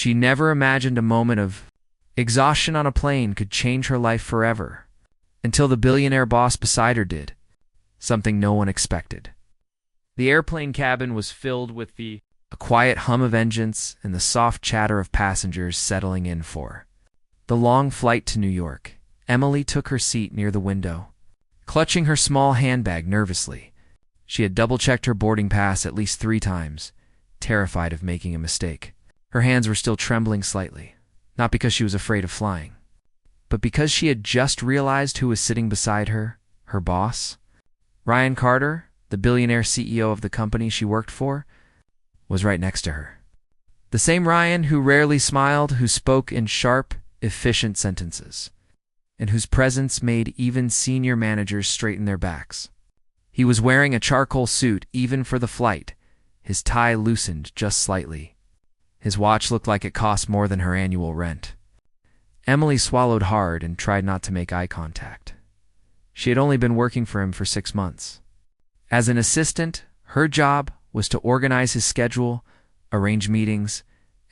She never imagined a moment of exhaustion on a plane could change her life forever, until the billionaire boss beside her did, something no one expected. The airplane cabin was filled with a quiet hum of engines and the soft chatter of passengers settling in for the long flight to New York. Emily took her seat near the window, clutching her small handbag nervously. She had double-checked her boarding pass at least 3 times, terrified of making a mistake. Her hands were still trembling slightly, not because she was afraid of flying, but because she had just realized who was sitting beside her, her boss. Ryan Carter, the billionaire CEO of the company she worked for, was right next to her. The same Ryan who rarely smiled, who spoke in sharp, efficient sentences, and whose presence made even senior managers straighten their backs. He was wearing a charcoal suit even for the flight, his tie loosened just slightly. His watch looked like it cost more than her annual rent. Emily swallowed hard and tried not to make eye contact. She had only been working for him for 6 months. As an assistant, her job was to organize his schedule, arrange meetings,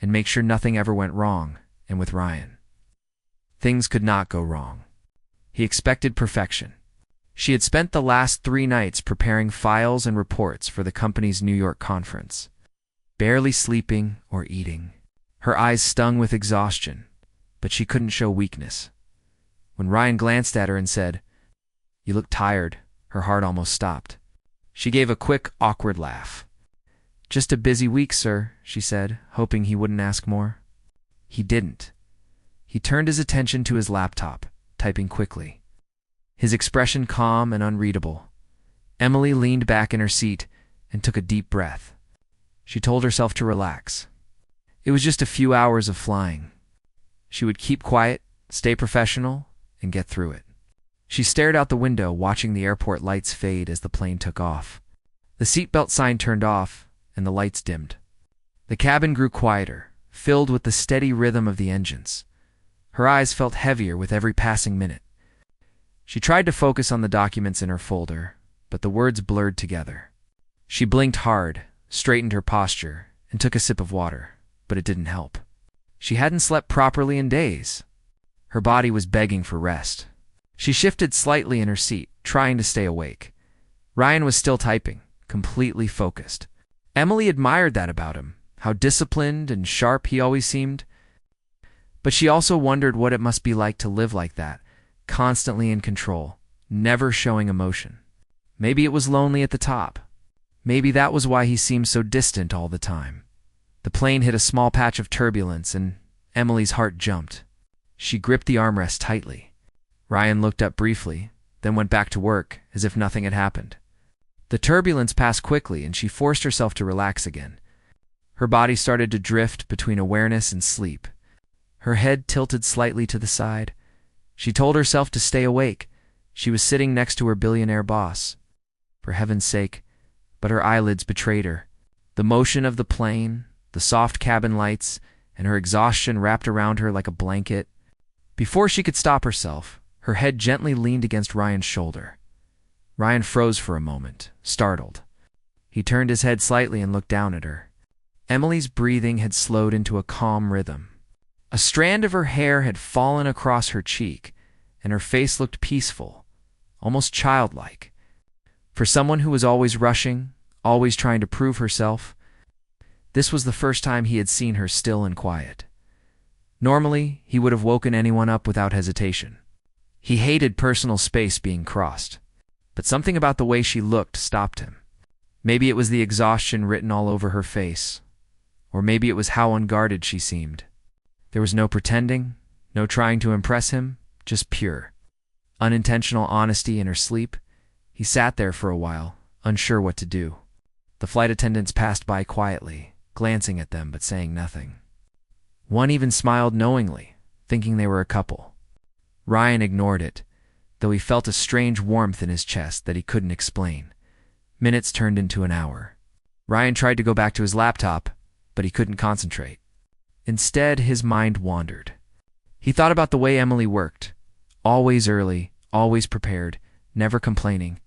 and make sure nothing ever went wrong. And with Ryan, things could not go wrong. He expected perfection. She had spent the last 3 nights preparing files and reports for the company's New York conference, barely sleeping or eating. Her eyes stung with exhaustion, but she couldn't show weakness. When Ryan glanced at her and said, "You look tired," her heart almost stopped. She gave a quick, awkward laugh. "Just a busy week, sir," she said, hoping he wouldn't ask more. He didn't. He turned his attention to his laptop, typing quickly, his expression calm and unreadable. Emily leaned back in her seat and took a deep breath. She told herself to relax. It was just a few hours of flying. She would keep quiet, stay professional, and get through it. She stared out the window, watching the airport lights fade as the plane took off. The seatbelt sign turned off, and the lights dimmed. The cabin grew quieter, filled with the steady rhythm of the engines. Her eyes felt heavier with every passing minute. She tried to focus on the documents in her folder, but the words blurred together. She blinked hard, straightened her posture, and took a sip of water, but it didn't help. She hadn't slept properly in days. Her body was begging for rest. She shifted slightly in her seat, trying to stay awake. Ryan was still typing, completely focused. Emily admired that about him, how disciplined and sharp he always seemed. But she also wondered what it must be like to live like that, constantly in control, never showing emotion. Maybe it was lonely at the top. Maybe that was why he seemed so distant all the time. The plane hit a small patch of turbulence, and Emily's heart jumped. She gripped the armrest tightly. Ryan looked up briefly, then went back to work, as if nothing had happened. The turbulence passed quickly, and she forced herself to relax again. Her body started to drift between awareness and sleep. Her head tilted slightly to the side. She told herself to stay awake. She was sitting next to her billionaire boss. For heaven's sake, but her eyelids betrayed her. The motion of the plane, the soft cabin lights, and her exhaustion wrapped around her like a blanket. Before she could stop herself, her head gently leaned against Ryan's shoulder. Ryan froze for a moment, startled. He turned his head slightly and looked down at her. Emily's breathing had slowed into a calm rhythm. A strand of her hair had fallen across her cheek, and her face looked peaceful, almost childlike. For someone who was always rushing, always trying to prove herself, this was the first time he had seen her still and quiet. Normally, he would have woken anyone up without hesitation. He hated personal space being crossed, but something about the way she looked stopped him. Maybe it was the exhaustion written all over her face, or maybe it was how unguarded she seemed. There was no pretending, no trying to impress him, just pure, unintentional honesty in her sleep. He sat there for a while, unsure what to do. The flight attendants passed by quietly, glancing at them but saying nothing. One even smiled knowingly, thinking they were a couple. Ryan ignored it, though he felt a strange warmth in his chest that he couldn't explain. Minutes turned into an hour. Ryan tried to go back to his laptop, but he couldn't concentrate. Instead, his mind wandered. He thought about the way Emily worked, always early, always prepared, never complaining.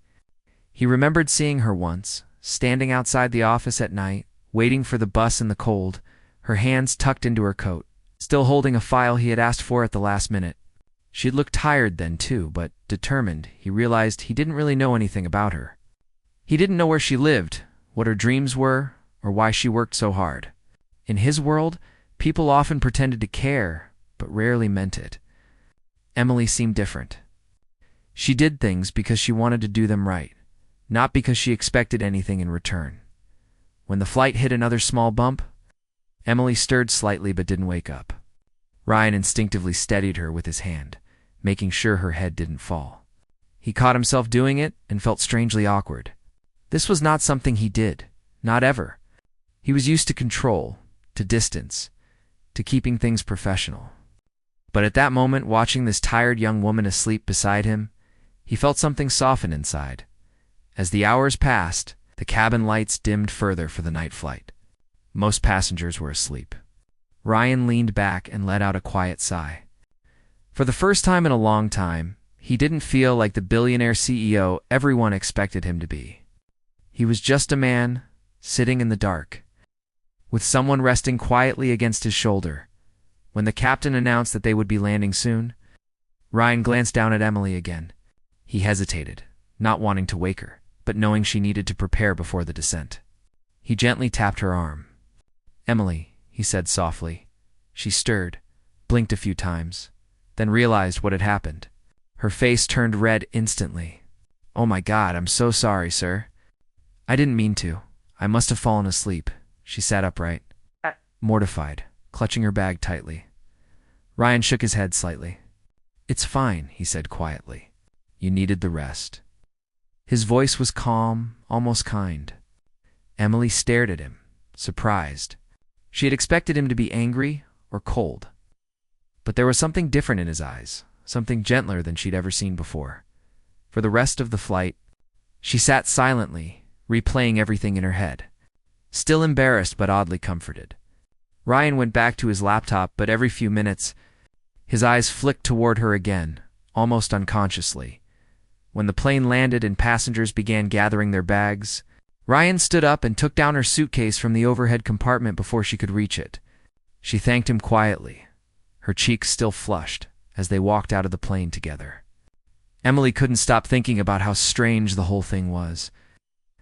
He remembered seeing her once, standing outside the office at night, waiting for the bus in the cold, her hands tucked into her coat, still holding a file he had asked for at the last minute. She had looked tired then too, but determined. He realized he didn't really know anything about her. He didn't know where she lived, what her dreams were, or why she worked so hard. In his world, people often pretended to care, but rarely meant it. Emily seemed different. She did things because she wanted to do them right, not because she expected anything in return. When the flight hit another small bump, Emily stirred slightly but didn't wake up. Ryan instinctively steadied her with his hand, making sure her head didn't fall. He caught himself doing it and felt strangely awkward. This was not something he did, not ever. He was used to control, to distance, to keeping things professional. But at that moment, watching this tired young woman asleep beside him, he felt something soften inside. As the hours passed, the cabin lights dimmed further for the night flight. Most passengers were asleep. Ryan leaned back and let out a quiet sigh. For the first time in a long time, he didn't feel like the billionaire CEO everyone expected him to be. He was just a man, sitting in the dark, with someone resting quietly against his shoulder. When the captain announced that they would be landing soon, Ryan glanced down at Emily again. He hesitated, not wanting to wake her, but knowing she needed to prepare before the descent. He gently tapped her arm. "Emily," he said softly. She stirred, blinked a few times, then realized what had happened. Her face turned red instantly. "Oh my God, I'm so sorry, sir. I didn't mean to. I must have fallen asleep." She sat upright, mortified, clutching her bag tightly. Ryan shook his head slightly. "It's fine," he said quietly. "You needed the rest." His voice was calm, almost kind. Emily stared at him, surprised. She had expected him to be angry or cold. But there was something different in his eyes, something gentler than she'd ever seen before. For the rest of the flight, she sat silently, replaying everything in her head, still embarrassed but oddly comforted. Ryan went back to his laptop, but every few minutes, his eyes flicked toward her again, almost unconsciously. When the plane landed and passengers began gathering their bags, Ryan stood up and took down her suitcase from the overhead compartment before she could reach it. She thanked him quietly, her cheeks still flushed, as they walked out of the plane together. Emily couldn't stop thinking about how strange the whole thing was.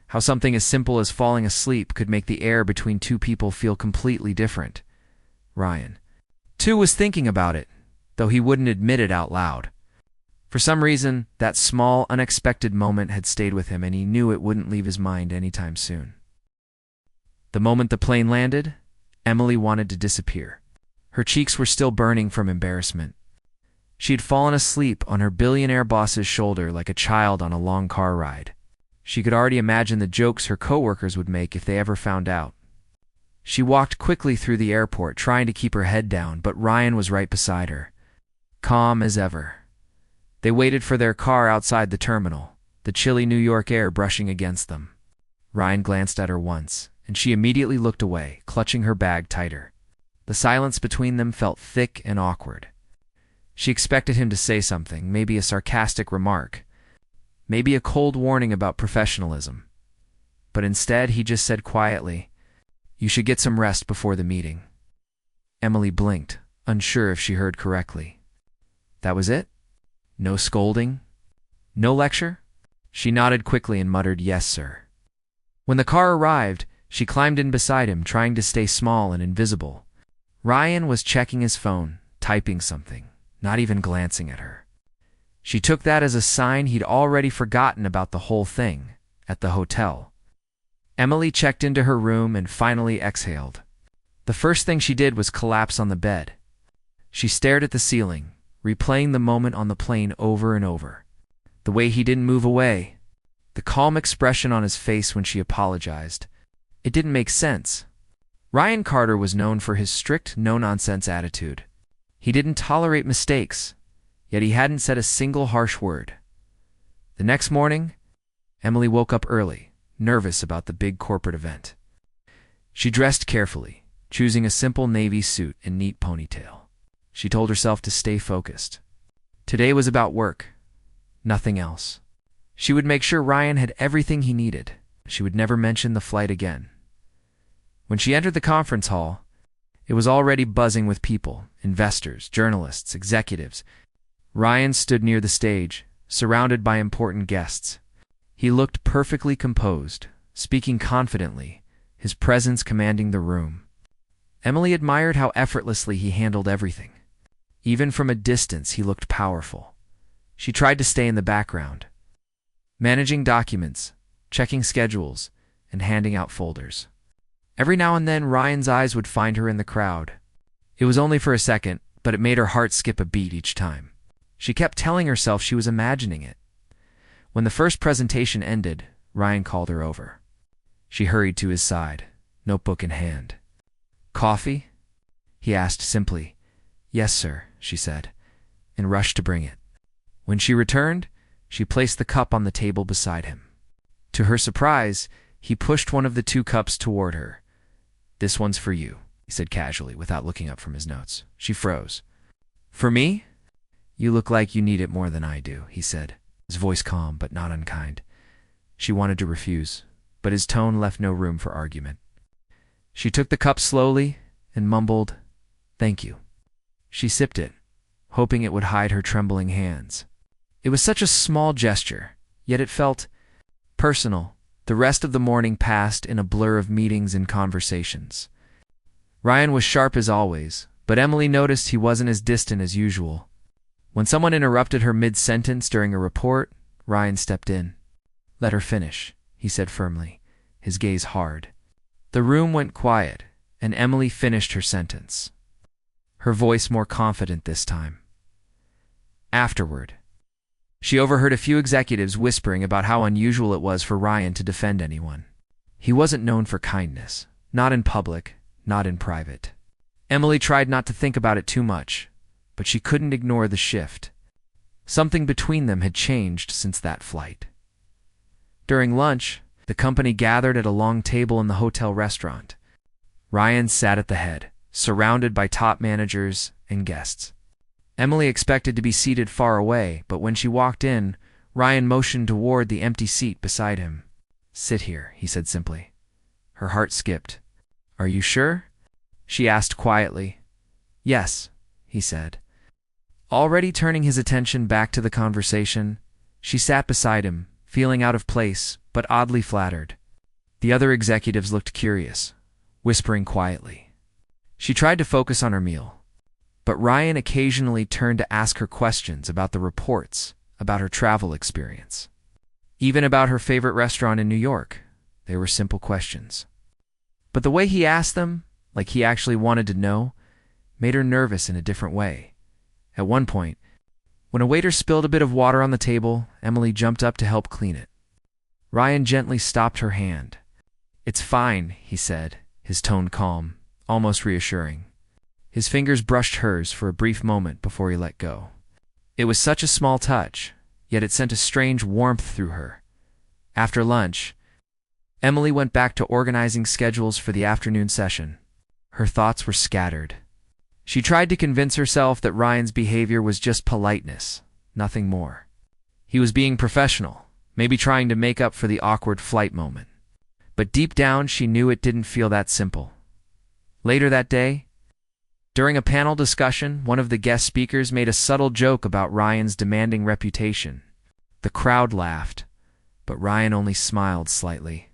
How something as simple as falling asleep could make the air between two people feel completely different. Ryan, too, was thinking about it, though he wouldn't admit it out loud. For some reason, that small, unexpected moment had stayed with him, and he knew it wouldn't leave his mind anytime soon. The moment the plane landed, Emily wanted to disappear. Her cheeks were still burning from embarrassment. She had fallen asleep on her billionaire boss's shoulder like a child on a long car ride. She could already imagine the jokes her coworkers would make if they ever found out. She walked quickly through the airport, trying to keep her head down, but Ryan was right beside her, calm as ever. They waited for their car outside the terminal, the chilly New York air brushing against them. Ryan glanced at her once, and she immediately looked away, clutching her bag tighter. The silence between them felt thick and awkward. She expected him to say something, maybe a sarcastic remark, maybe a cold warning about professionalism. But instead, he just said quietly, "You should get some rest before the meeting." Emily blinked, unsure if she heard correctly. That was it? No scolding? No lecture? She nodded quickly and muttered, "Yes, sir." When the car arrived, she climbed in beside him, trying to stay small and invisible. Ryan was checking his phone, typing something, not even glancing at her. She took that as a sign he'd already forgotten about the whole thing at the hotel. Emily checked into her room and finally exhaled. The first thing she did was collapse on the bed. She stared at the ceiling, replaying the moment on the plane over and over. The way he didn't move away, the calm expression on his face when she apologized. It didn't make sense. Ryan Carter was known for his strict, no-nonsense attitude. He didn't tolerate mistakes, yet he hadn't said a single harsh word. The next morning, Emily woke up early, nervous about the big corporate event. She dressed carefully, choosing a simple navy suit and neat ponytail. She told herself to stay focused. Today was about work, nothing else. She would make sure Ryan had everything he needed. She would never mention the flight again. When she entered the conference hall, It was already buzzing with people, investors, journalists, executives. Ryan stood near the stage, surrounded by important guests. He looked perfectly composed, speaking confidently, his presence commanding the room. Emily admired how effortlessly he handled everything. Even from a distance, he looked powerful. She tried to stay in the background, managing documents, checking schedules, and handing out folders. Every now and then, Ryan's eyes would find her in the crowd. It was only for a second, but it made her heart skip a beat each time. She kept telling herself she was imagining it. When the first presentation ended, Ryan called her over. She hurried to his side, notebook in hand. "Coffee?" he asked simply. "Yes, sir," she said, and rushed to bring it. When she returned, she placed the cup on the table beside him. To her surprise, he pushed one of the two cups toward her. "This one's for you," he said casually, without looking up from his notes. She froze. "For me?" "You look like you need it more than I do," he said, his voice calm but not unkind. She wanted to refuse, but his tone left no room for argument. She took the cup slowly and mumbled, "Thank you." She sipped it, hoping it would hide her trembling hands. It was such a small gesture, yet it felt personal. The rest of the morning passed in a blur of meetings and conversations. Ryan was sharp as always, but Emily noticed he wasn't as distant as usual. When someone interrupted her mid-sentence during a report, Ryan stepped in. "Let her finish," he said firmly, his gaze hard. The room went quiet, and Emily finished her sentence, her voice more confident this time. Afterward, she overheard a few executives whispering about how unusual it was for Ryan to defend anyone. He wasn't known for kindness, not in public, not in private. Emily tried not to think about it too much, but she couldn't ignore the shift. Something between them had changed since that flight. During lunch, the company gathered at a long table in the hotel restaurant. Ryan sat at the head, surrounded by top managers and guests. Emily expected to be seated far away, but when she walked in, Ryan motioned toward the empty seat beside him. "Sit here," he said simply. Her heart skipped. "Are you sure?" she asked quietly. "Yes," he said. Already turning his attention back to the conversation, she sat beside him, feeling out of place, but oddly flattered. The other executives looked curious, whispering quietly. She tried to focus on her meal, but Ryan occasionally turned to ask her questions about the reports, about her travel experience. Even about her favorite restaurant in New York. They were simple questions. But the way he asked them, like he actually wanted to know, made her nervous in a different way. At one point, when a waiter spilled a bit of water on the table, Emily jumped up to help clean it. Ryan gently stopped her hand. "It's fine," he said, his tone calm, almost reassuring. His fingers brushed hers for a brief moment before he let go. It was such a small touch, yet it sent a strange warmth through her. After lunch, Emily went back to organizing schedules for the afternoon session. Her thoughts were scattered. She tried to convince herself that Ryan's behavior was just politeness, nothing more. He was being professional, maybe trying to make up for the awkward flight moment. But deep down, she knew it didn't feel that simple. Later that day, during a panel discussion, one of the guest speakers made a subtle joke about Ryan's demanding reputation. The crowd laughed, but Ryan only smiled slightly.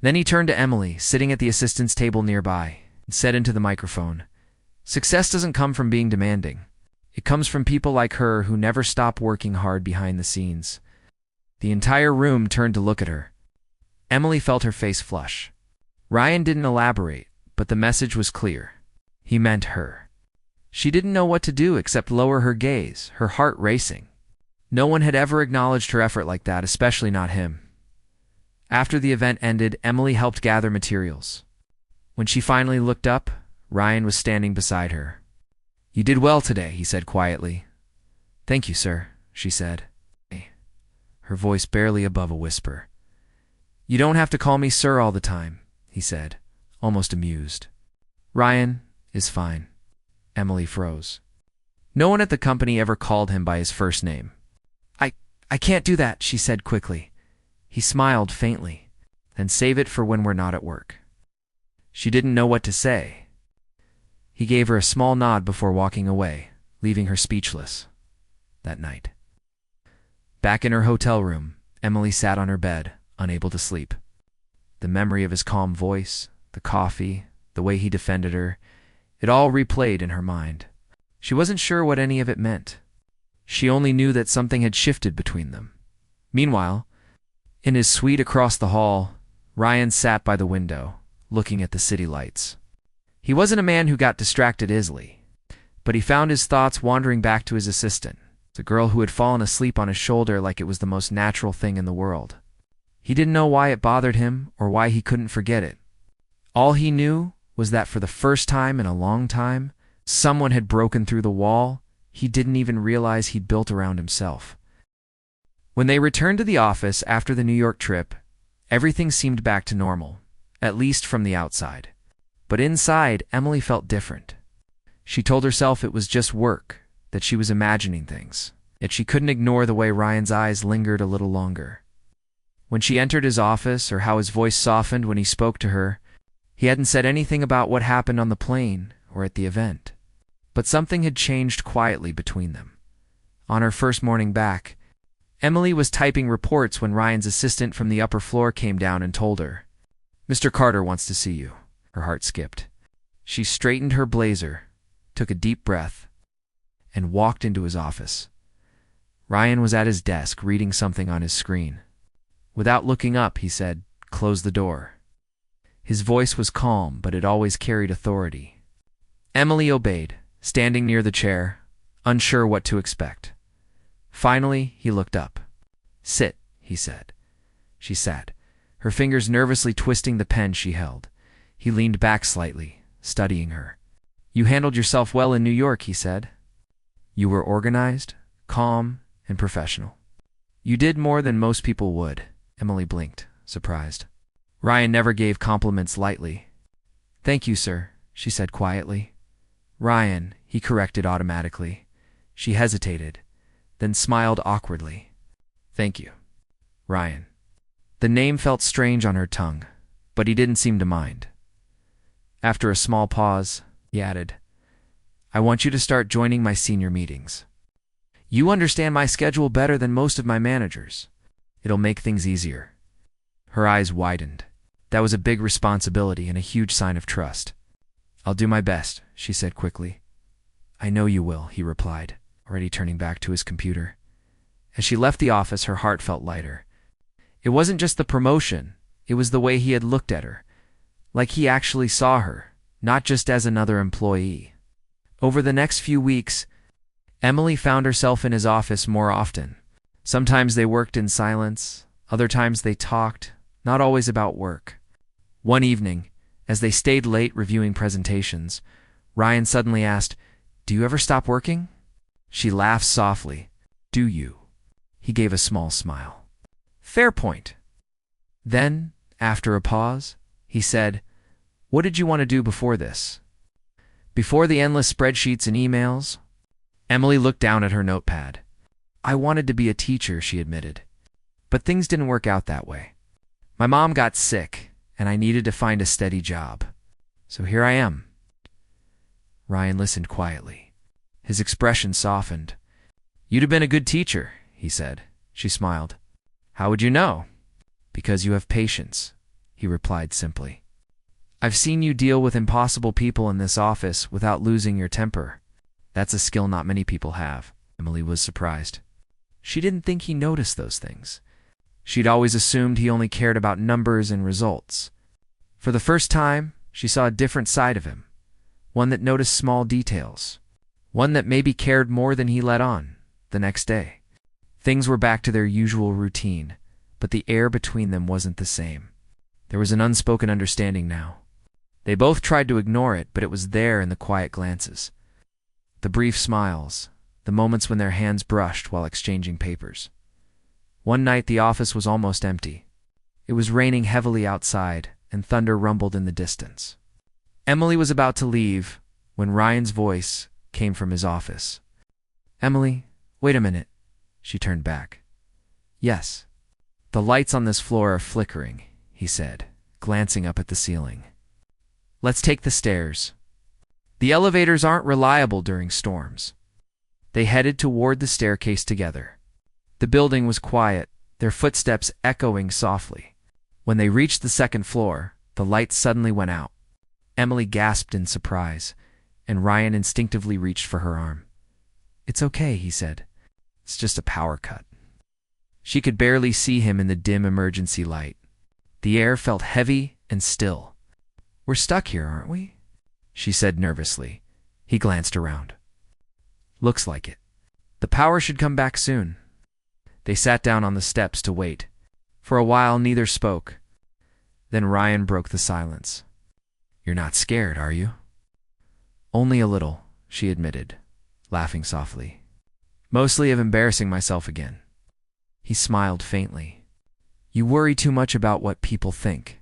Then he turned to Emily, sitting at the assistant's table nearby, and said into the microphone, "Success doesn't come from being demanding. It comes from people like her who never stop working hard behind the scenes." The entire room turned to look at her. Emily felt her face flush. Ryan didn't elaborate, but the message was clear. He meant her. She didn't know what to do except lower her gaze, her heart racing. No one had ever acknowledged her effort like that, especially not him. After the event ended, Emily helped gather materials. When she finally looked up, Ryan was standing beside her. "You did well today," he said quietly. "Thank you, sir," she said, her voice barely above a whisper. "You don't have to call me sir all the time," he said, almost amused. "Ryan is fine." Emily froze. No one at the company ever called him by his first name. I can't do that," she said quickly. He smiled faintly. "Then save it for when we're not at work." She didn't know what to say. He gave her a small nod before walking away, leaving her speechless. That night, back in her hotel room, Emily sat on her bed, unable to sleep. The memory of his calm voice, the coffee, the way he defended her, it all replayed in her mind. She wasn't sure what any of it meant. She only knew that something had shifted between them. Meanwhile, in his suite across the hall, Ryan sat by the window, looking at the city lights. He wasn't a man who got distracted easily, but he found his thoughts wandering back to his assistant, the girl who had fallen asleep on his shoulder like it was the most natural thing in the world. He didn't know why it bothered him or why he couldn't forget it. All he knew was that for the first time in a long time, someone had broken through the wall he didn't even realize he'd built around himself. When they returned to the office after the New York trip, everything seemed back to normal, at least from the outside. But inside, Emily felt different. She told herself it was just work, that she was imagining things, yet she couldn't ignore the way Ryan's eyes lingered a little longer. When she entered his office, or how his voice softened when he spoke to her, he hadn't said anything about what happened on the plane or at the event. But something had changed quietly between them. On her first morning back, Emily was typing reports when Ryan's assistant from the upper floor came down and told her, "Mr. Carter wants to see you." Her heart skipped. She straightened her blazer, took a deep breath, and walked into his office. Ryan was at his desk reading something on his screen. Without looking up, he said, "Close the door." His voice was calm, but it always carried authority. Emily obeyed, standing near the chair, unsure what to expect. Finally, he looked up. "Sit," he said. She sat, her fingers nervously twisting the pen she held. He leaned back slightly, studying her. "You handled yourself well in New York," he said. "You were organized, calm, and professional. You did more than most people would." Emily blinked, surprised. Ryan never gave compliments lightly. "Thank you, sir," she said quietly. "Ryan," he corrected automatically. She hesitated, then smiled awkwardly. "Thank you, Ryan." The name felt strange on her tongue, but he didn't seem to mind. After a small pause, he added, "I want you to start joining my senior meetings. You understand my schedule better than most of my managers. It'll make things easier." Her eyes widened. That was a big responsibility and a huge sign of trust. "I'll do my best," she said quickly. "I know you will," he replied, already turning back to his computer. As she left the office, her heart felt lighter. It wasn't just the promotion, it was the way he had looked at her, like he actually saw her, not just as another employee. Over the next few weeks, Emily found herself in his office more often. Sometimes they worked in silence, other times they talked, not always about work. One evening, as they stayed late reviewing presentations, Ryan suddenly asked, "Do you ever stop working?" She laughed softly. "Do you?" He gave a small smile. "Fair point." Then, after a pause, he said, "What did you want to do before this?" Before the endless spreadsheets and emails? Emily looked down at her notepad. "I wanted to be a teacher," she admitted. "But things didn't work out that way. My mom got sick, and I needed to find a steady job. So here I am." Ryan listened quietly. His expression softened. "You'd have been a good teacher," he said. She smiled. "How would you know?" "Because you have patience," he replied simply. "I've seen you deal with impossible people in this office without losing your temper. That's a skill not many people have." Emily was surprised. She didn't think he noticed those things. She'd always assumed he only cared about numbers and results. For the first time, she saw a different side of him, one that noticed small details, one that maybe cared more than he let on. The next day, things were back to their usual routine, but the air between them wasn't the same. There was an unspoken understanding now. They both tried to ignore it, but it was there in the quiet glances, the brief smiles, the moments when their hands brushed while exchanging papers. One night the office was almost empty. It was raining heavily outside, and thunder rumbled in the distance. Emily was about to leave when Ryan's voice came from his office. "Emily, wait a minute." She turned back. "Yes." "The lights on this floor are flickering," he said, glancing up at the ceiling. "Let's take the stairs." The elevators aren't reliable during storms. They headed toward the staircase together. The building was quiet, their footsteps echoing softly. When they reached the second floor, the lights suddenly went out. Emily gasped in surprise, and Ryan instinctively reached for her arm. "It's okay," he said. "It's just a power cut." She could barely see him in the dim emergency light. The air felt heavy and still. "We're stuck here, aren't we?" she said nervously. He glanced around. "Looks like it. The power should come back soon." They sat down on the steps to wait. For a while, neither spoke. Then Ryan broke the silence. "You're not scared, are you?" "Only a little," she admitted, laughing softly. "Mostly of embarrassing myself again." He smiled faintly. "You worry too much about what people think."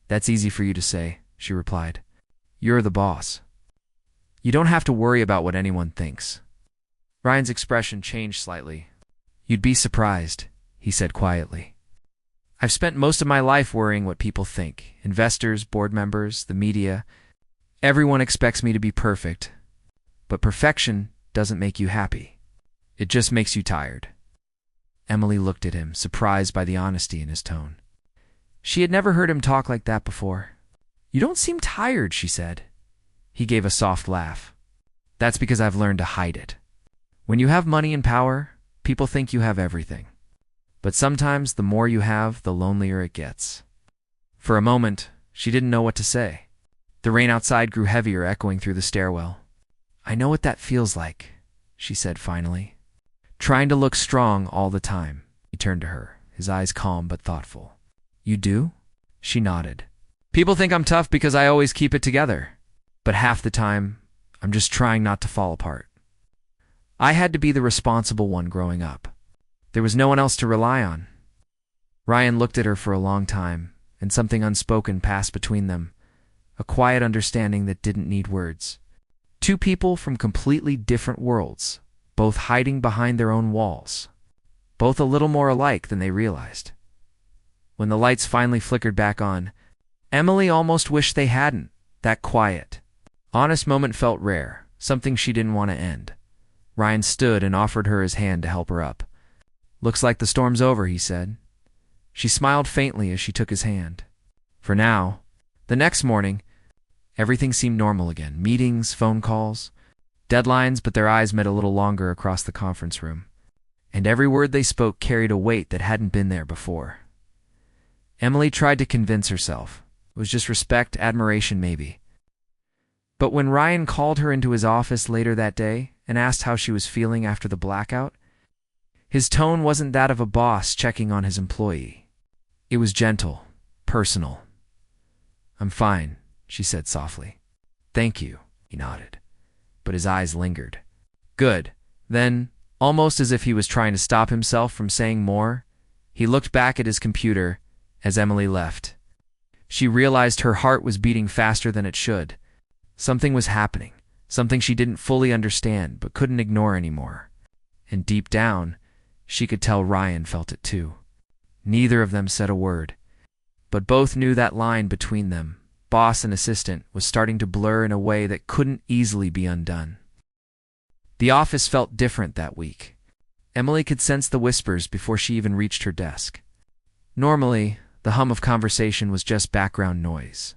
"That's easy for you to say," she replied. "You're the boss. You don't have to worry about what anyone thinks." Ryan's expression changed slightly. "You'd be surprised," he said quietly. "I've spent most of my life worrying what people think. Investors, board members, the media. Everyone expects me to be perfect. But perfection doesn't make you happy. It just makes you tired." Emily looked at him, surprised by the honesty in his tone. She had never heard him talk like that before. "You don't seem tired," she said. He gave a soft laugh. "That's because I've learned to hide it. When you have money and power, people think you have everything. But sometimes the more you have, the lonelier it gets." For a moment, she didn't know what to say. The rain outside grew heavier, echoing through the stairwell. "I know what that feels like," she said finally. "Trying to look strong all the time." He turned to her, his eyes calm but thoughtful. "You do?" She nodded. "People think I'm tough because I always keep it together. But half the time, I'm just trying not to fall apart. I had to be the responsible one growing up. There was no one else to rely on." Ryan looked at her for a long time, and something unspoken passed between them, a quiet understanding that didn't need words. Two people from completely different worlds, both hiding behind their own walls, both a little more alike than they realized. When the lights finally flickered back on, Emily almost wished they hadn't. That quiet, honest moment felt rare, something she didn't want to end. Ryan stood and offered her his hand to help her up. "Looks like the storm's over," he said. She smiled faintly as she took his hand. For now, the next morning, everything seemed normal again. Meetings, phone calls, deadlines, but their eyes met a little longer across the conference room. And every word they spoke carried a weight that hadn't been there before. Emily tried to convince herself. It was just respect, admiration maybe. But when Ryan called her into his office later that day and asked how she was feeling after the blackout, his tone wasn't that of a boss checking on his employee. It was gentle, personal. "I'm fine," she said softly. "Thank you," he nodded, but his eyes lingered. "Good." Then, almost as if he was trying to stop himself from saying more, he looked back at his computer as Emily left. She realized her heart was beating faster than it should. Something was happening, something she didn't fully understand but couldn't ignore anymore. And deep down, she could tell Ryan felt it too. Neither of them said a word, but both knew that line between them, boss and assistant, was starting to blur in a way that couldn't easily be undone. The office felt different that week. Emily could sense the whispers before she even reached her desk. Normally, the hum of conversation was just background noise.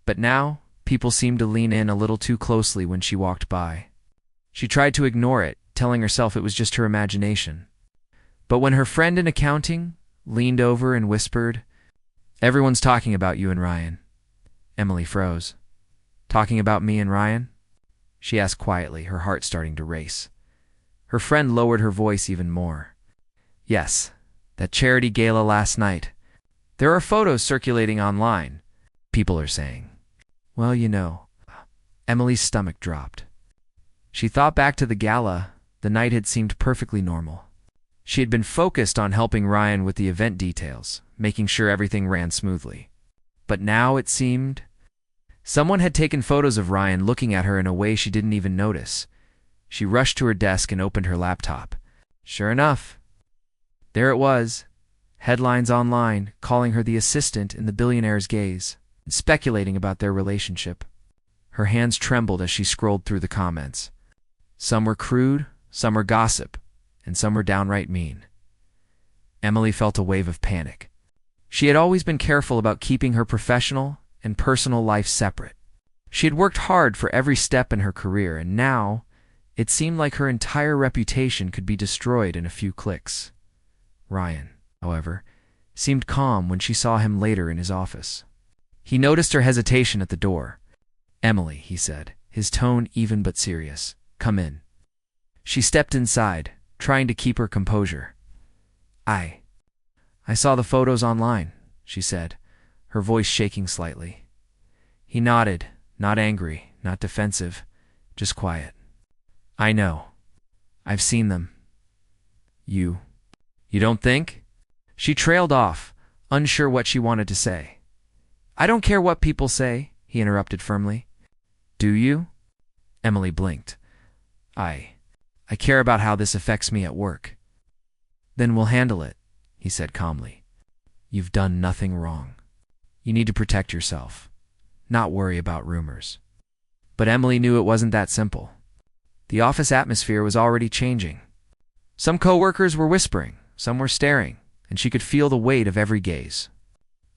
But now, people seemed to lean in a little too closely when she walked by. She tried to ignore it, telling herself it was just her imagination. But when her friend in accounting leaned over and whispered, "Everyone's talking about you and Ryan," Emily froze. "Talking about me and Ryan?" she asked quietly, her heart starting to race. Her friend lowered her voice even more. "Yes, that charity gala last night. There are photos circulating online, people are saying." "Well, you know." Emily's stomach dropped. She thought back to the gala. The night had seemed perfectly normal. She had been focused on helping Ryan with the event details, making sure everything ran smoothly. But now it seemed someone had taken photos of Ryan looking at her in a way she didn't even notice. She rushed to her desk and opened her laptop. Sure enough, there it was. Headlines online calling her the assistant in the Billionaire's gaze, and speculating about their relationship. Her hands trembled as she scrolled through the comments. Some were crude, some were gossip, and some were downright mean. Emily felt a wave of panic. She had always been careful about keeping her professional and personal life separate. She had worked hard for every step in her career, and now it seemed like her entire reputation could be destroyed in a few clicks. Ryan, however, seemed calm when she saw him later in his office. He noticed her hesitation at the door. "Emily," he said, his tone even but serious. "Come in." She stepped inside, trying to keep her composure. I saw the photos online," she said, her voice shaking slightly. He nodded, not angry, not defensive, just quiet. "I know. I've seen them." You don't think?" She trailed off, unsure what she wanted to say. "I don't care what people say," he interrupted firmly. "Do you?" Emily blinked. I care about how this affects me at work." "Then we'll handle it," he said calmly. "You've done nothing wrong. You need to protect yourself, not worry about rumors." But Emily knew it wasn't that simple. The office atmosphere was already changing. Some coworkers were whispering, some were staring, and she could feel the weight of every gaze.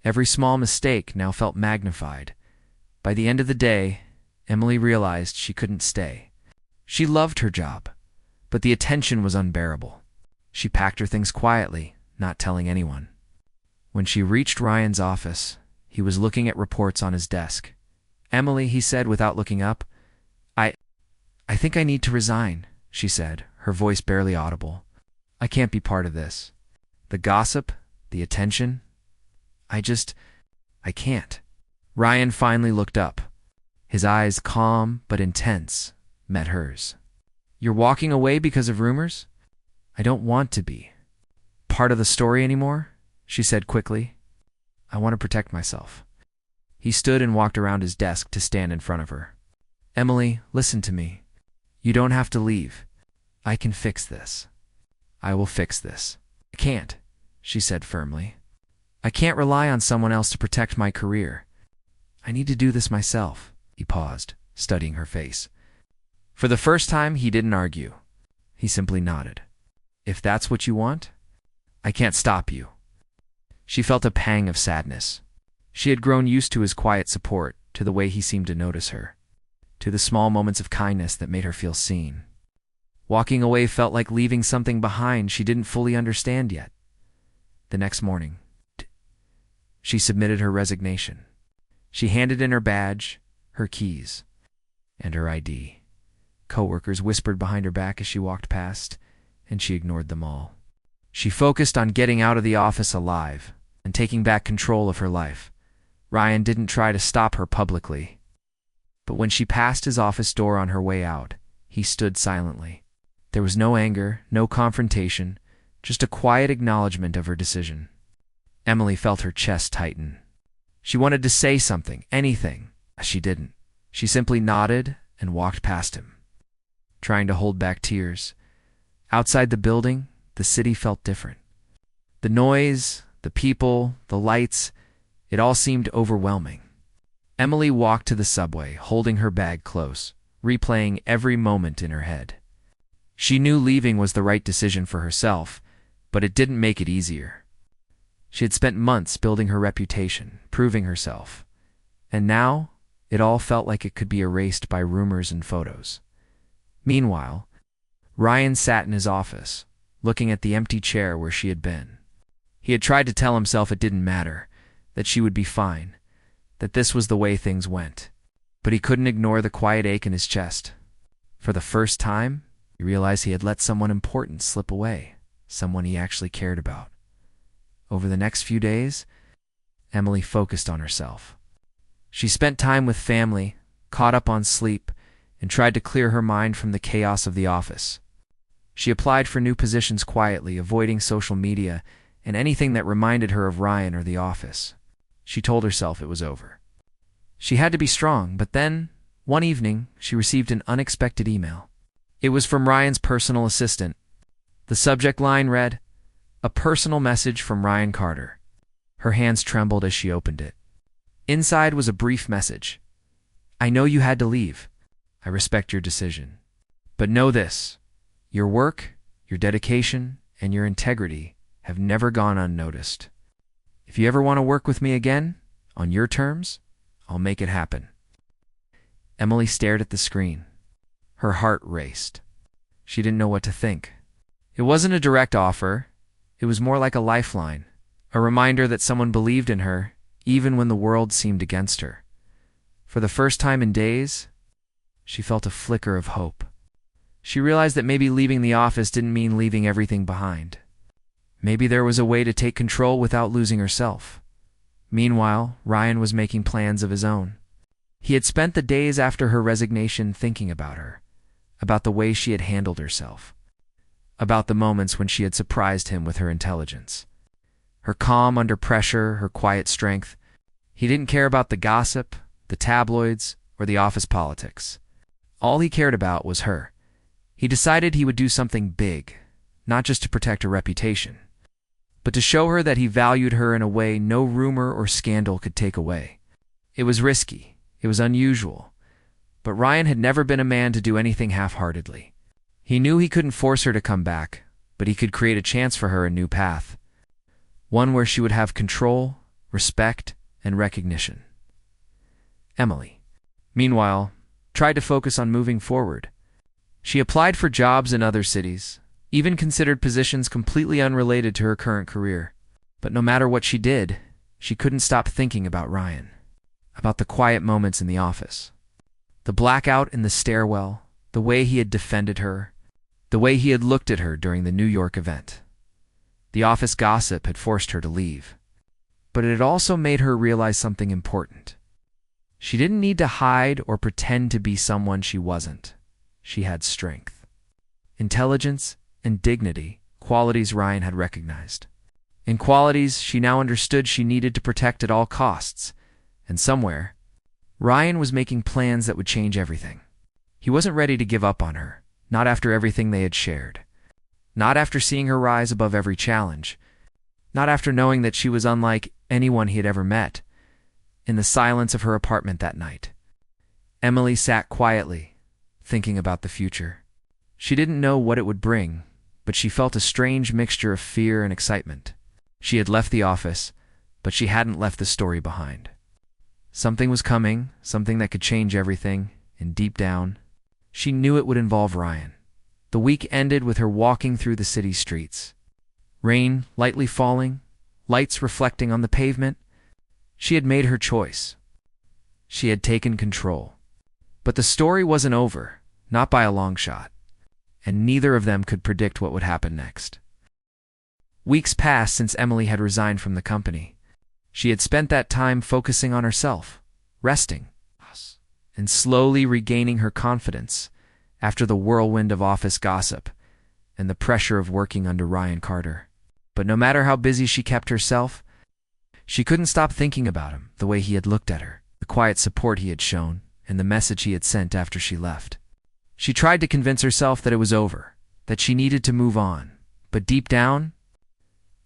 Every small mistake now felt magnified. By the end of the day, Emily realized she couldn't stay. She loved her job, but the attention was unbearable. She packed her things quietly, not telling anyone. When she reached Ryan's office, he was looking at reports on his desk. "Emily," he said without looking up. I think I need to resign," she said, her voice barely audible. "I can't be part of this. The gossip, the attention. I can't." Ryan finally looked up. His eyes, calm but intense, met hers. "You're walking away because of rumors?" "I don't want to be part of the story anymore," she said quickly. "I want to protect myself." He stood and walked around his desk to stand in front of her. "Emily, listen to me. You don't have to leave. I can fix this. I will fix this." "I can't," she said firmly. "I can't rely on someone else to protect my career. I need to do this myself." He paused, studying her face. For the first time, he didn't argue. He simply nodded. "If that's what you want, I can't stop you." She felt a pang of sadness. She had grown used to his quiet support, to the way he seemed to notice her, to the small moments of kindness that made her feel seen. Walking away felt like leaving something behind she didn't fully understand yet. The next morning, she submitted her resignation. She handed in her badge, her keys, and her ID. Coworkers whispered behind her back as she walked past, and she ignored them all. She focused on getting out of the office alive and taking back control of her life. Ryan didn't try to stop her publicly, but when she passed his office door on her way out, he stood silently. There was no anger, no confrontation, just a quiet acknowledgement of her decision. Emily felt her chest tighten. She wanted to say something, anything. She didn't. She simply nodded and walked past him, trying to hold back tears. Outside the building, the city felt different. The noise, the people, the lights, it all seemed overwhelming. Emily walked to the subway, holding her bag close, replaying every moment in her head. She knew leaving was the right decision for herself, but it didn't make it easier. She had spent months building her reputation, proving herself, and now it all felt like it could be erased by rumors and photos. Meanwhile, Ryan sat in his office, looking at the empty chair where she had been. He had tried to tell himself it didn't matter, that she would be fine, that this was the way things went. But he couldn't ignore the quiet ache in his chest. For the first time, he realized he had let someone important slip away, someone he actually cared about. Over the next few days, Emily focused on herself. She spent time with family, caught up on sleep, and tried to clear her mind from the chaos of the office. She applied for new positions quietly, avoiding social media and anything that reminded her of Ryan or the office. She told herself it was over. She had to be strong, but then, one evening, she received an unexpected email. It was from Ryan's personal assistant. The subject line read, "A personal message from Ryan Carter." Her hands trembled as she opened it. Inside was a brief message. I know you had to leave. I respect your decision. But know this, your work, your dedication, and your integrity have never gone unnoticed. If you ever want to work with me again, on your terms, I'll make it happen." Emily stared at the screen. Her heart raced. She didn't know what to think. It wasn't a direct offer. It was more like a lifeline, a reminder that someone believed in her, even when the world seemed against her. For the first time in days, she felt a flicker of hope. She realized that maybe leaving the office didn't mean leaving everything behind. Maybe there was a way to take control without losing herself. Meanwhile, Ryan was making plans of his own. He had spent the days after her resignation thinking about her, about the way she had handled herself, about the moments when she had surprised him with her intelligence. Her calm under pressure, her quiet strength. He didn't care about the gossip, the tabloids, or the office politics. All he cared about was her. He decided he would do something big, not just to protect her reputation, but to show her that he valued her in a way no rumor or scandal could take away. It was risky, it was unusual, but Ryan had never been a man to do anything half-heartedly. He knew he couldn't force her to come back, but he could create a chance for her a new path, one where she would have control, respect, and recognition. Emily, meanwhile, tried to focus on moving forward. She applied for jobs in other cities, even considered positions completely unrelated to her current career. But no matter what she did, she couldn't stop thinking about Ryan, about the quiet moments in the office, the blackout in the stairwell, the way he had defended her, the way he had looked at her during the New York event. The office gossip had forced her to leave, but it had also made her realize something important. She didn't need to hide or pretend to be someone she wasn't. She had strength, intelligence, and dignity, qualities Ryan had recognized. In qualities she now understood she needed to protect at all costs, and somewhere, Ryan was making plans that would change everything. He wasn't ready to give up on her, not after everything they had shared, not after seeing her rise above every challenge, not after knowing that she was unlike anyone he had ever met. In the silence of her apartment that night, Emily sat quietly, thinking about the future. She didn't know what it would bring, but she felt a strange mixture of fear and excitement. She had left the office, but she hadn't left the story behind. Something was coming, something that could change everything, and deep down, she knew it would involve Ryan. The week ended with her walking through the city streets. Rain lightly falling, lights reflecting on the pavement. She had made her choice. She had taken control. But the story wasn't over, not by a long shot, and neither of them could predict what would happen next. Weeks passed since Emily had resigned from the company. She had spent that time focusing on herself, resting, and slowly regaining her confidence after the whirlwind of office gossip and the pressure of working under Ryan Carter. But no matter how busy she kept herself, she couldn't stop thinking about him, the way he had looked at her, the quiet support he had shown, and the message he had sent after she left. She tried to convince herself that it was over, that she needed to move on, but deep down,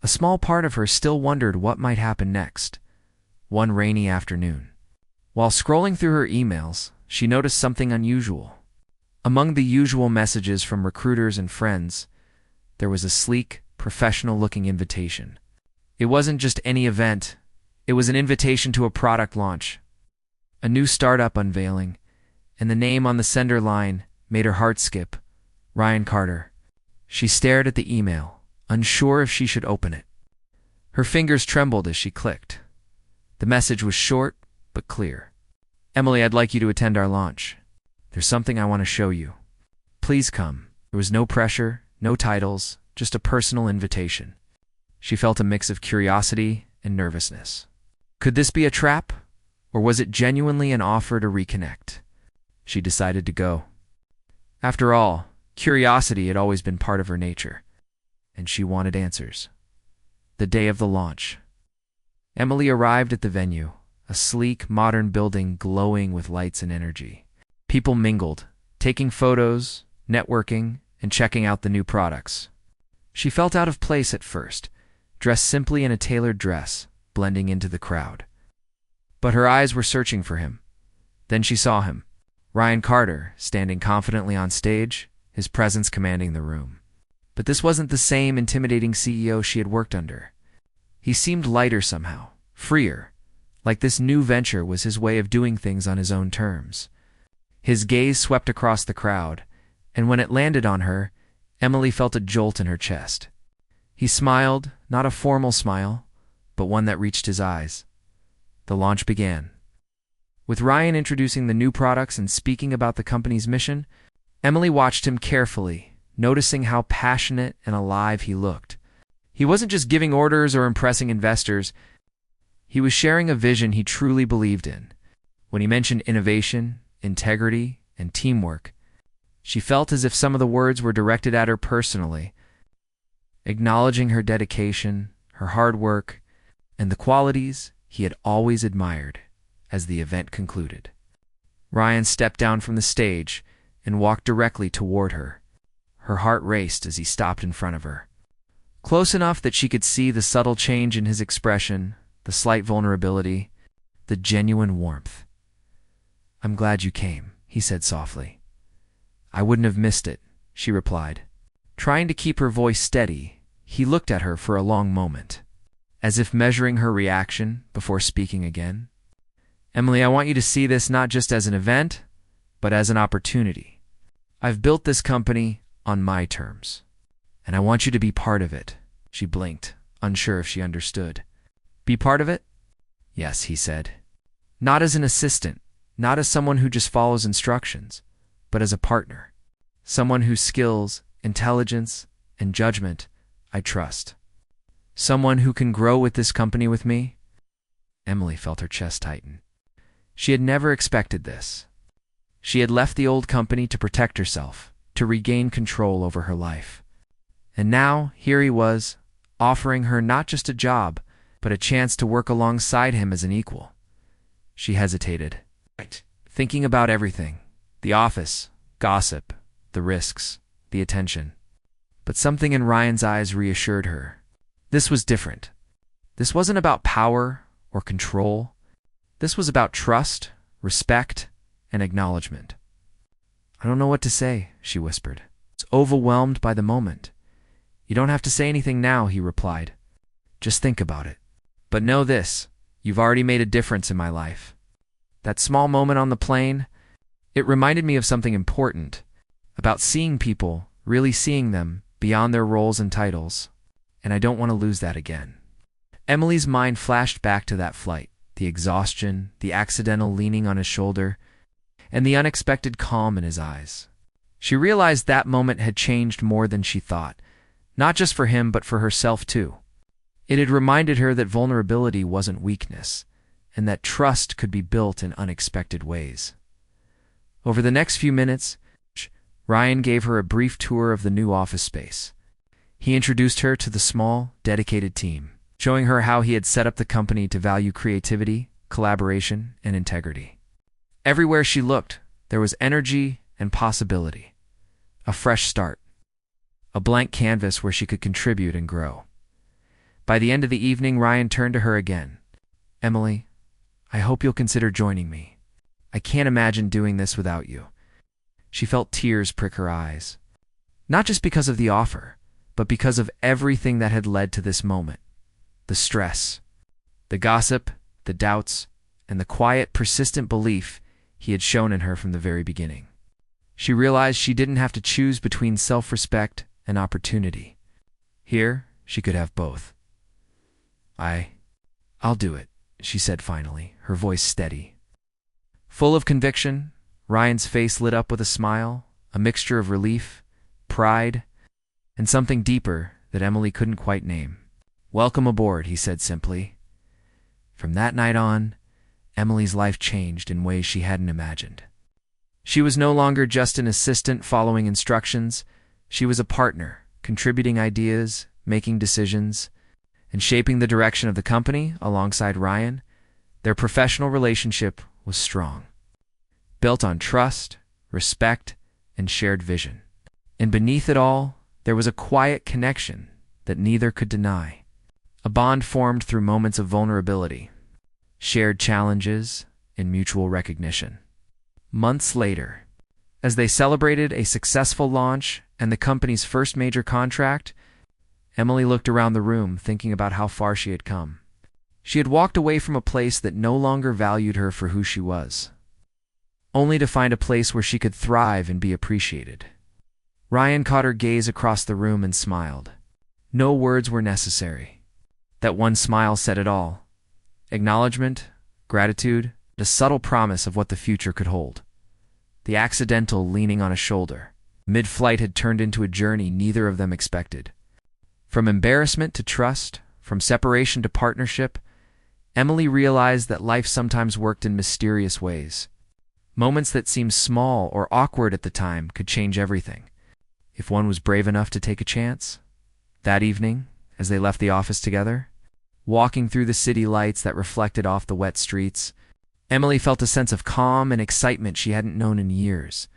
a small part of her still wondered what might happen next. One rainy afternoon, while scrolling through her emails, she noticed something unusual. Among the usual messages from recruiters and friends, there was a sleek, professional-looking invitation. It wasn't just any event. It was an invitation to a product launch, a new startup unveiling, and the name on the sender line made her heart skip. Ryan Carter. She stared at the email, unsure if she should open it. Her fingers trembled as she clicked. The message was short but clear. "Emily, I'd like you to attend our launch. There's something I want to show you. Please come." There was no pressure, no titles, just a personal invitation. She felt a mix of curiosity and nervousness. Could this be a trap, or was it genuinely an offer to reconnect? She decided to go. After all, curiosity had always been part of her nature, and she wanted answers. The day of the launch. Emily arrived at the venue, a sleek, modern building glowing with lights and energy. People mingled, taking photos, networking, and checking out the new products. She felt out of place at first, dressed simply in a tailored dress, blending into the crowd. But her eyes were searching for him. Then she saw him, Ryan Carter, standing confidently on stage, his presence commanding the room. But this wasn't the same intimidating CEO she had worked under. He seemed lighter somehow, freer, like this new venture was his way of doing things on his own terms. His gaze swept across the crowd, and when it landed on her, Emily felt a jolt in her chest. He smiled, not a formal smile, but one that reached his eyes. The launch began. With Ryan introducing the new products and speaking about the company's mission, Emily watched him carefully, noticing how passionate and alive he looked. He wasn't just giving orders or impressing investors. He was sharing a vision he truly believed in. When he mentioned innovation, integrity, and teamwork, she felt as if some of the words were directed at her personally, acknowledging her dedication, her hard work, and the qualities he had always admired. As the event concluded, Ryan stepped down from the stage and walked directly toward her. Her heart raced as he stopped in front of her, close enough that she could see the subtle change in his expression, the slight vulnerability, the genuine warmth. "I'm glad you came," he said softly. "I wouldn't have missed it," she replied. Trying to keep her voice steady, he looked at her for a long moment, as if measuring her reaction before speaking again. "Emily, I want you to see this not just as an event, but as an opportunity. I've built this company on my terms, and I want you to be part of it." She blinked, unsure if she understood. "Be part of it?" "Yes," he said. "Not as an assistant, not as someone who just follows instructions, but as a partner. Someone whose skills, intelligence, and judgment I trust. Someone who can grow with this company with me." Emily felt her chest tighten. She had never expected this. She had left the old company to protect herself, to regain control over her life. And now, here he was, offering her not just a job, but a chance to work alongside him as an equal. She hesitated, thinking about everything: the office, gossip, the risks, the attention. But something in Ryan's eyes reassured her. This was different. This wasn't about power or control. This was about trust, respect, and acknowledgement. "I don't know what to say," she whispered. "It's overwhelmed by the moment." "You don't have to say anything now," he replied. "Just think about it. But know this, you've already made a difference in my life. That small moment on the plane, it reminded me of something important, about seeing people, really seeing them, beyond their roles and titles. And I don't want to lose that again." Emily's mind flashed back to that flight. The exhaustion, the accidental leaning on his shoulder, and the unexpected calm in his eyes. She realized that moment had changed more than she thought, not just for him but for herself too. It had reminded her that vulnerability wasn't weakness, and that trust could be built in unexpected ways. Over the next few minutes, Ryan gave her a brief tour of the new office space. He introduced her to the small, dedicated team, showing her how he had set up the company to value creativity, collaboration, and integrity. Everywhere she looked, there was energy and possibility. A fresh start. A blank canvas where she could contribute and grow. By the end of the evening, Ryan turned to her again. "Emily, I hope you'll consider joining me. I can't imagine doing this without you." She felt tears prick her eyes. Not just because of the offer, but because of everything that had led to this moment. The stress, the gossip, the doubts, and the quiet, persistent belief he had shown in her from the very beginning. She realized she didn't have to choose between self-respect and opportunity. Here, she could have both. I'll do it," she said finally, her voice steady. Full of conviction, Ryan's face lit up with a smile, a mixture of relief, pride, and something deeper that Emily couldn't quite name. "Welcome aboard," he said simply. From that night on, Emily's life changed in ways she hadn't imagined. She was no longer just an assistant following instructions. She was a partner, contributing ideas, making decisions, and shaping the direction of the company alongside Ryan. Their professional relationship was strong, built on trust, respect, and shared vision. And beneath it all, there was a quiet connection that neither could deny. A bond formed through moments of vulnerability, shared challenges, and mutual recognition. Months later, as they celebrated a successful launch and the company's first major contract, Emily looked around the room, thinking about how far she had come. She had walked away from a place that no longer valued her for who she was, only to find a place where she could thrive and be appreciated. Ryan caught her gaze across the room and smiled. No words were necessary. That one smile said it all. Acknowledgement, gratitude, a subtle promise of what the future could hold. The accidental leaning on a shoulder, mid-flight, had turned into a journey neither of them expected. From embarrassment to trust, from separation to partnership, Emily realized that life sometimes worked in mysterious ways. Moments that seemed small or awkward at the time could change everything, if one was brave enough to take a chance. That evening, as they left the office together, walking through the city lights that reflected off the wet streets, Emily felt a sense of calm and excitement she hadn't known in years.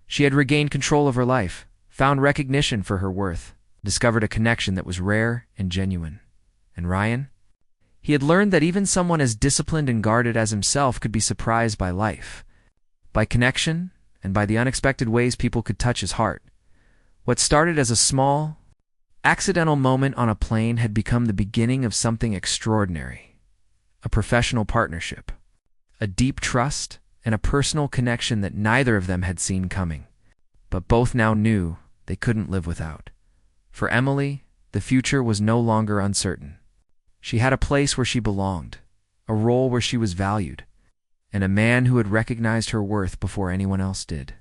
She had regained control of her life, found recognition for her worth, discovered a connection that was rare and genuine. And Ryan? He had learned that even someone as disciplined and guarded as himself could be surprised by life, by connection, and by the unexpected ways people could touch his heart. What started as a small, accidental moment on a plane had become the beginning of something extraordinary. A professional partnership, a deep trust, and a personal connection that neither of them had seen coming, but both now knew they couldn't live without. For Emily, the future was no longer uncertain. She had a place where she belonged, a role where she was valued, and a man who had recognized her worth before anyone else did.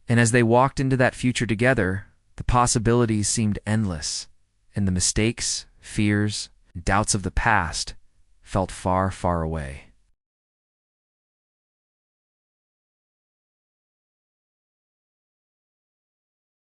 And as they walked into that future together, the possibilities seemed endless, and the mistakes, fears, and doubts of the past felt far, far away.